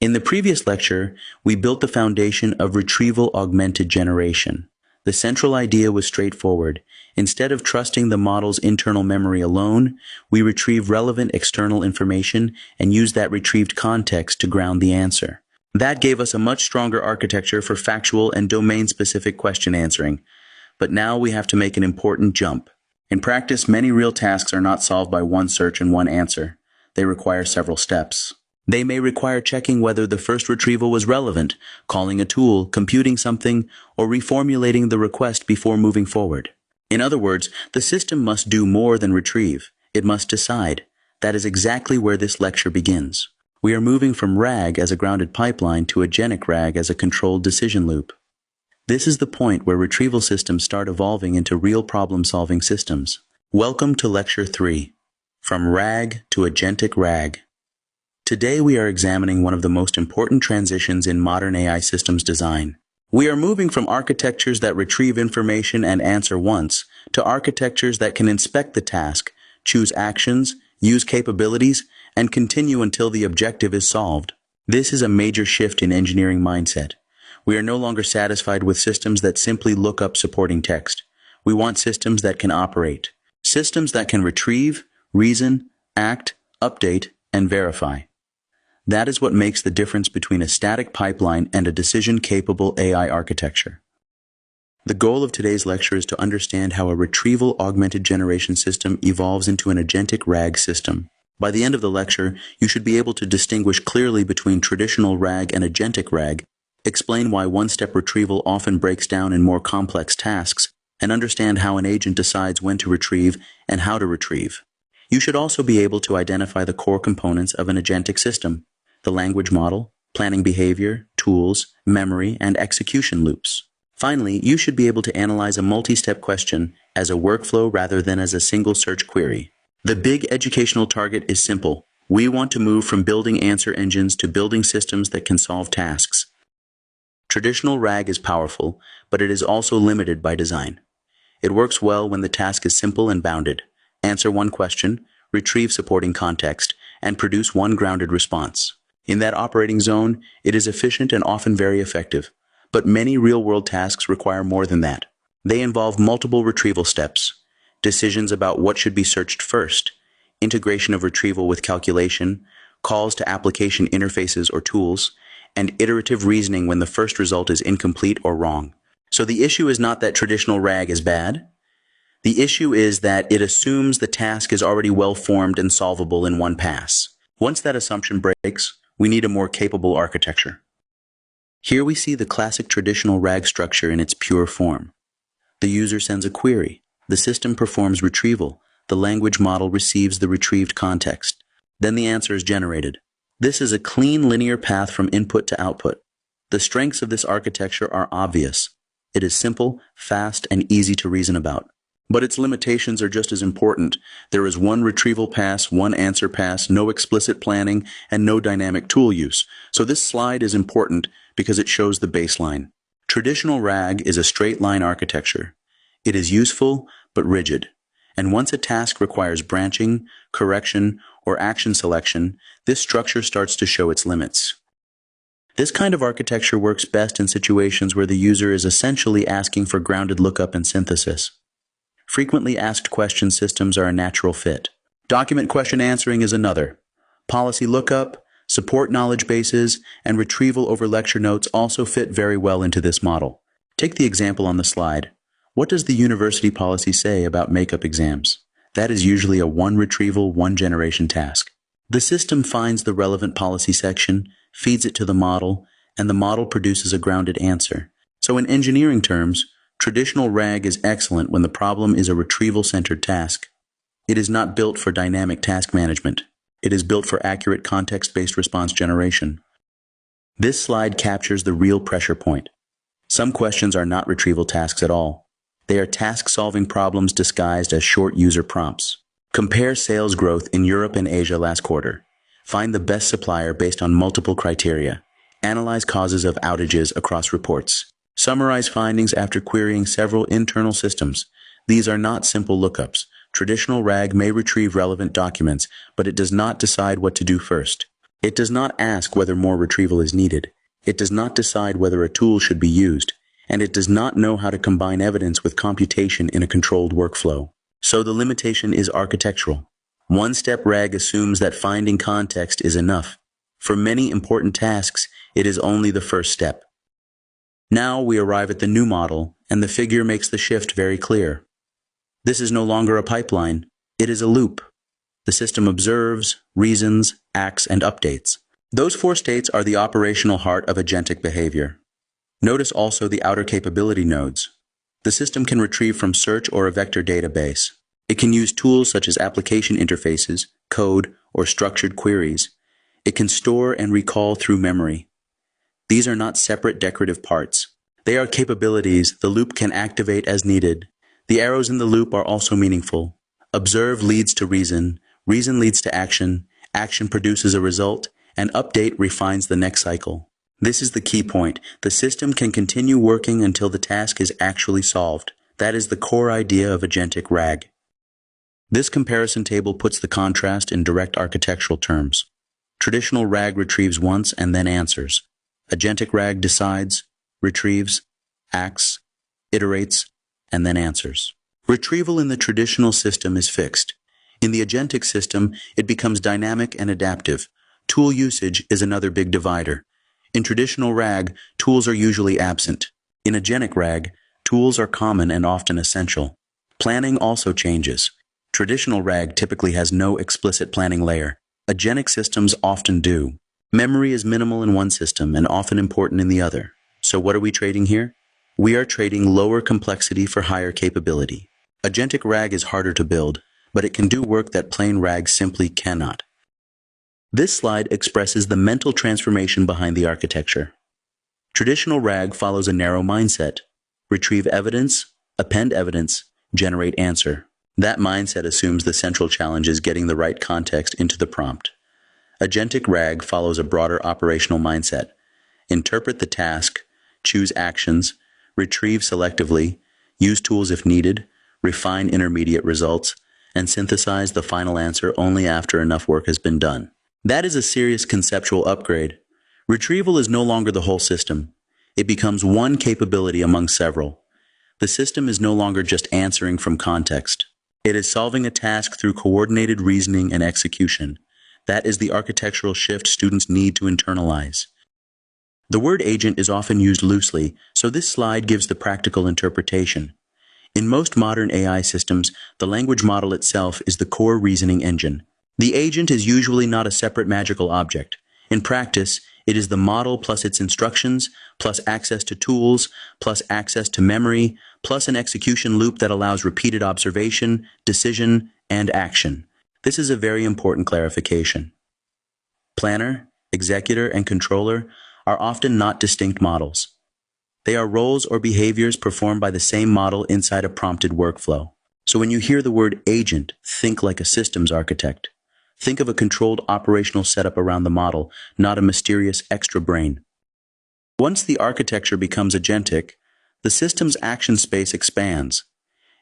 In the previous lecture, we built the foundation of Retrieval-Augmented Generation. The central idea was straightforward. Instead of trusting the model's internal memory alone, we retrieve relevant external information and use that retrieved context to ground the answer. That gave us a much stronger architecture for factual and domain-specific question answering. But now we have to make an important jump. In practice, many real tasks are not solved by one search and one answer. They require several steps. They may require checking whether the first retrieval was relevant, calling a tool, computing something, or reformulating the request before moving forward. In other words, the system must do more than retrieve. It must decide. That is exactly where this lecture begins. We are moving from RAG as a grounded pipeline to Agentic RAG as a controlled decision loop. This is the point where retrieval systems start evolving into real problem-solving systems. Welcome to Lecture 3, From RAG to Agentic RAG. Today we are examining one of the most important transitions in modern AI systems design. We are moving from architectures that retrieve information and answer once to architectures that can inspect the task, choose actions, use capabilities, and continue until the objective is solved. This is a major shift in engineering mindset. We are no longer satisfied with systems that simply look up supporting text. We want systems that can operate. Systems that can retrieve, reason, act, update, and verify. That is what makes the difference between a static pipeline and a decision-capable AI architecture. The goal of today's lecture is to understand how a retrieval-augmented generation system evolves into an agentic RAG system. By the end of the lecture, you should be able to distinguish clearly between traditional RAG and agentic RAG, explain why one-step retrieval often breaks down in more complex tasks, and understand how an agent decides when to retrieve and how to retrieve. You should also be able to identify the core components of an agentic system: the language model, planning behavior, tools, memory, and execution loops. Finally, you should be able to analyze a multi-step question as a workflow rather than as a single search query. The big educational target is simple. We want to move from building answer engines to building systems that can solve tasks. Traditional RAG is powerful, but it is also limited by design. It works well when the task is simple and bounded. Answer one question, retrieve supporting context, and produce one grounded response. In that operating zone, it is efficient and often very effective. But many real-world tasks require more than that. They involve multiple retrieval steps, decisions about what should be searched first, integration of retrieval with calculation, calls to application interfaces or tools, and iterative reasoning when the first result is incomplete or wrong. So the issue is not that traditional RAG is bad. The issue is that it assumes the task is already well-formed and solvable in one pass. Once that assumption breaks, we need a more capable architecture. Here we see the classic traditional RAG structure in its pure form. The user sends a query. The system performs retrieval. The language model receives the retrieved context. Then the answer is generated. This is a clean linear path from input to output. The strengths of this architecture are obvious. It is simple, fast, and easy to reason about. But its limitations are just as important. There is one retrieval pass, one answer pass, no explicit planning, and no dynamic tool use. So this slide is important because it shows the baseline. Traditional RAG is a straight-line architecture. It is useful, but rigid. And once a task requires branching, correction, or action selection, this structure starts to show its limits. This kind of architecture works best in situations where the user is essentially asking for grounded lookup and synthesis. Frequently asked question systems are a natural fit. Document question answering is another. Policy lookup, support knowledge bases, and retrieval over lecture notes also fit very well into this model. Take the example on the slide. What does the university policy say about makeup exams? That is usually a one retrieval, one generation task. The system finds the relevant policy section, feeds it to the model, and the model produces a grounded answer. So in engineering terms, traditional RAG is excellent when the problem is a retrieval-centered task. It is not built for dynamic task management. It is built for accurate context-based response generation. This slide captures the real pressure point. Some questions are not retrieval tasks at all. They are task-solving problems disguised as short user prompts. Compare sales growth in Europe and Asia last quarter. Find the best supplier based on multiple criteria. Analyze causes of outages across reports. Summarize findings after querying several internal systems. These are not simple lookups. Traditional RAG may retrieve relevant documents, but it does not decide what to do first. It does not ask whether more retrieval is needed. It does not decide whether a tool should be used. And it does not know how to combine evidence with computation in a controlled workflow. So the limitation is architectural. One-step RAG assumes that finding context is enough. For many important tasks, it is only the first step. Now we arrive at the new model, and the figure makes the shift very clear. This is no longer a pipeline. It is a loop. The system observes, reasons, acts, and updates. Those four states are the operational heart of agentic behavior. Notice also the outer capability nodes. The system can retrieve from search or a vector database. It can use tools such as application interfaces, code, or structured queries. It can store and recall through memory. These are not separate decorative parts. They are capabilities the loop can activate as needed. The arrows in the loop are also meaningful. Observe leads to reason. Reason leads to action. Action produces a result. And update refines the next cycle. This is the key point. The system can continue working until the task is actually solved. That is the core idea of Agentic RAG. This comparison table puts the contrast in direct architectural terms. Traditional RAG retrieves once and then answers. Agentic RAG decides, retrieves, acts, iterates, and then answers. Retrieval in the traditional system is fixed. In the agentic system, it becomes dynamic and adaptive. Tool usage is another big divider. In traditional RAG, tools are usually absent. In agentic RAG, tools are common and often essential. Planning also changes. Traditional RAG typically has no explicit planning layer. Agentic systems often do. Memory is minimal in one system and often important in the other. So what are we trading here? We are trading lower complexity for higher capability. Agentic RAG is harder to build, but it can do work that plain RAG simply cannot. This slide expresses the mental transformation behind the architecture. Traditional RAG follows a narrow mindset. Retrieve evidence, append evidence, generate answer. That mindset assumes the central challenge is getting the right context into the prompt. Agentic RAG follows a broader operational mindset. Interpret the task, choose actions, retrieve selectively, use tools if needed, refine intermediate results, and synthesize the final answer only after enough work has been done. That is a serious conceptual upgrade. Retrieval is no longer the whole system. It becomes one capability among several. The system is no longer just answering from context. It is solving a task through coordinated reasoning and execution. That is the architectural shift students need to internalize. The word agent is often used loosely, so this slide gives the practical interpretation. In most modern AI systems, the language model itself is the core reasoning engine. The agent is usually not a separate magical object. In practice, it is the model plus its instructions, plus access to tools, plus access to memory, plus an execution loop that allows repeated observation, decision, and action. This is a very important clarification. Planner, executor, and controller are often not distinct models. They are roles or behaviors performed by the same model inside a prompted workflow. So when you hear the word agent, think like a systems architect. Think of a controlled operational setup around the model, not a mysterious extra brain. Once the architecture becomes agentic, the system's action space expands.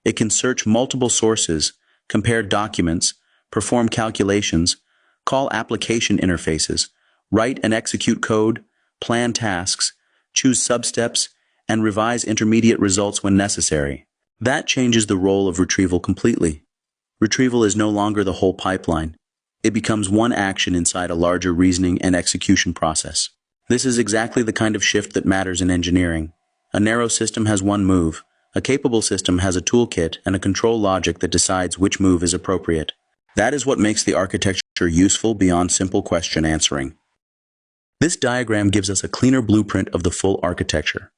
It can search multiple sources, compare documents, perform calculations, call application interfaces, write and execute code, plan tasks, choose substeps, and revise intermediate results when necessary. That changes the role of retrieval completely. Retrieval is no longer the whole pipeline. It becomes one action inside a larger reasoning and execution process. This is exactly the kind of shift that matters in engineering. A narrow system has one move. A capable system has a toolkit and a control logic that decides which move is appropriate. That is what makes the architecture useful beyond simple question answering. This diagram gives us a cleaner blueprint of the full architecture.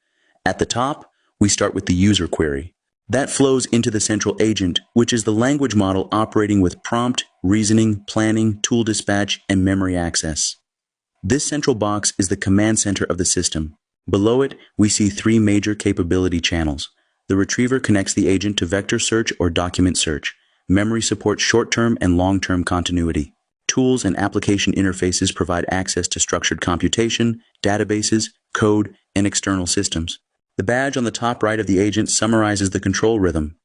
At the top, we start with the user query. That flows into the central agent, which is the language model operating with prompt, reasoning, planning, tool dispatch, and memory access. This central box is the command center of the system. Below it, we see three major capability channels. The retriever connects the agent to vector search or document search. Memory supports short-term and long-term continuity. Tools and application interfaces provide access to structured computation, databases, code, and external systems. The badge on the top right of the agent summarizes the control rhythm.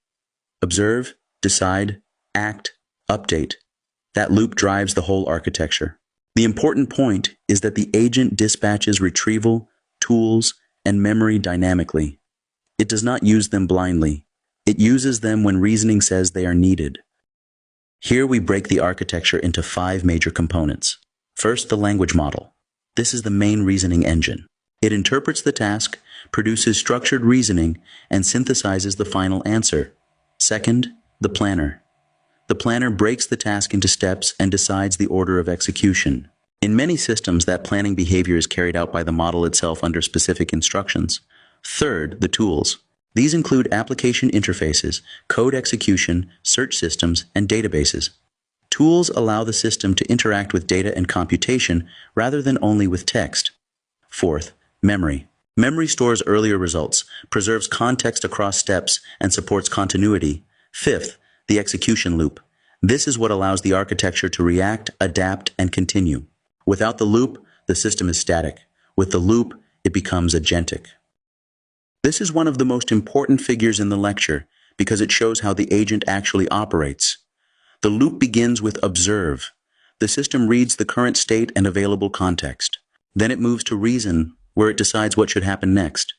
Observe, decide, act, update. That loop drives the whole architecture. The important point is that the agent dispatches retrieval, tools, and memory dynamically. It does not use them blindly. It uses them when reasoning says they are needed. Here we break the architecture into 5 major components. First, the language model. This is the main reasoning engine. It interprets the task, produces structured reasoning, and synthesizes the final answer. Second, the planner. The planner breaks the task into steps and decides the order of execution. In many systems, that planning behavior is carried out by the model itself under specific instructions. Third, the tools. These include application interfaces, code execution, search systems, and databases. Tools allow the system to interact with data and computation rather than only with text. Fourth, memory. Memory stores earlier results, preserves context across steps, and supports continuity. Fifth, the execution loop. This is what allows the architecture to react, adapt, and continue. Without the loop, the system is static. With the loop, it becomes agentic. This is one of the most important figures in the lecture because it shows how the agent actually operates. The loop begins with observe. The system reads the current state and available context. Then it moves to reason, where it decides what should happen next.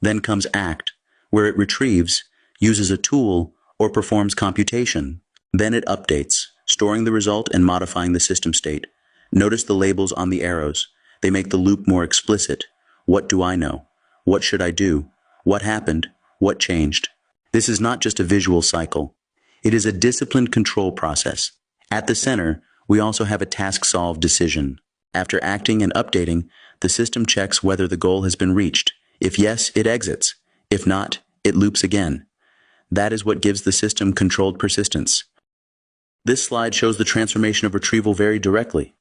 Then comes act, where it retrieves, uses a tool, or performs computation. Then it updates, storing the result and modifying the system state. Notice the labels on the arrows. They make the loop more explicit. What do I know? What should I do? What happened? What changed? This is not just a visual cycle. It is a disciplined control process. At the center, we also have a task-solved decision. After acting and updating, the system checks whether the goal has been reached. If yes, it exits. If not, it loops again. That is what gives the system controlled persistence. This slide shows the transformation of retrieval very directly.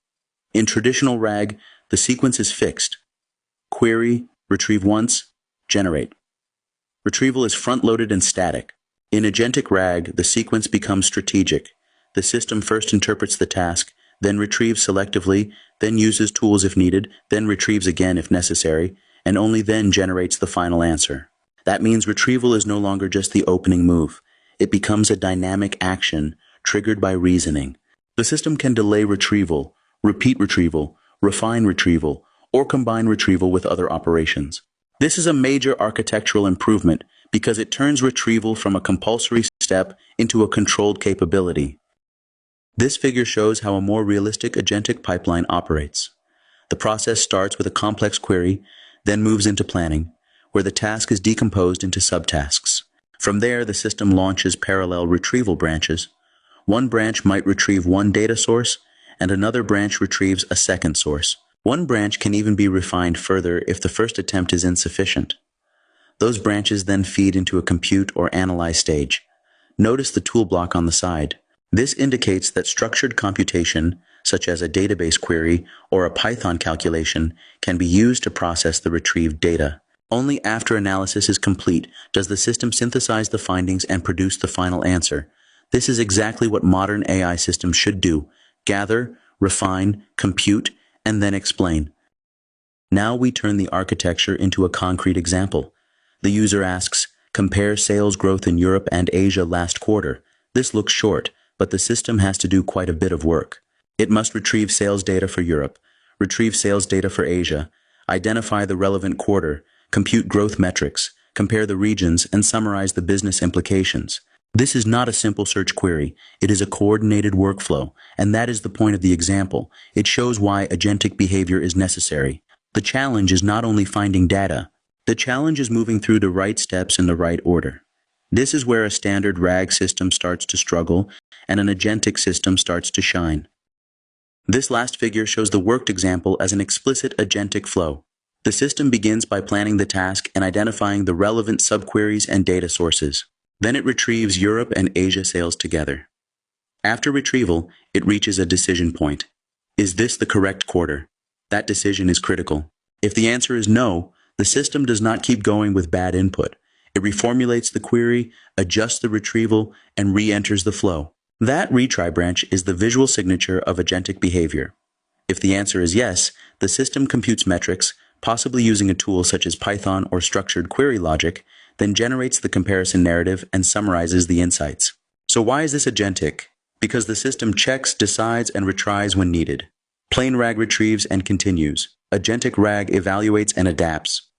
In traditional RAG, the sequence is fixed. Query, retrieve once, generate. Retrieval is front-loaded and static. In Agentic RAG, the sequence becomes strategic. The system first interprets the task, then retrieves selectively, then uses tools if needed, then retrieves again if necessary, and only then generates the final answer. That means retrieval is no longer just the opening move. It becomes a dynamic action triggered by reasoning. The system can delay retrieval, repeat retrieval, refine retrieval, or combine retrieval with other operations. This is a major architectural improvement because it turns retrieval from a compulsory step into a controlled capability. This figure shows how a more realistic agentic pipeline operates. The process starts with a complex query, then moves into planning, where the task is decomposed into subtasks. From there, the system launches parallel retrieval branches. One branch might retrieve one data source, and another branch retrieves a second source. One branch can even be refined further if the first attempt is insufficient. Those branches then feed into a compute or analyze stage. Notice the tool block on the side. This indicates that structured computation, such as a database query or a Python calculation, can be used to process the retrieved data. Only after analysis is complete does the system synthesize the findings and produce the final answer. This is exactly what modern AI systems should do: gather, refine, compute, and then explain. Now we turn the architecture into a concrete example. The user asks, compare sales growth in Europe and Asia last quarter. This looks short, but the system has to do quite a bit of work. It must retrieve sales data for Europe, retrieve sales data for Asia, identify the relevant quarter, compute growth metrics, compare the regions, and summarize the business implications. This is not a simple search query. It is a coordinated workflow, and that is the point of the example. It shows why agentic behavior is necessary. The challenge is not only finding data. The challenge is moving through the right steps in the right order. This is where a standard RAG system starts to struggle, and an agentic system starts to shine. This last figure shows the worked example as an explicit agentic flow. The system begins by planning the task and identifying the relevant subqueries and data sources. Then it retrieves Europe and Asia sales together. After retrieval, it reaches a decision point. Is this the correct quarter? That decision is critical. If the answer is no, the system does not keep going with bad input. It reformulates the query, adjusts the retrieval, and re-enters the flow. That retry branch is the visual signature of agentic behavior. If the answer is yes, the system computes metrics, possibly using a tool such as Python or structured query logic, then generates the comparison narrative and summarizes the insights. So why is this agentic? Because the system checks, decides, and retries when needed. Plain RAG retrieves and continues. Agentic RAG evaluates and adapts.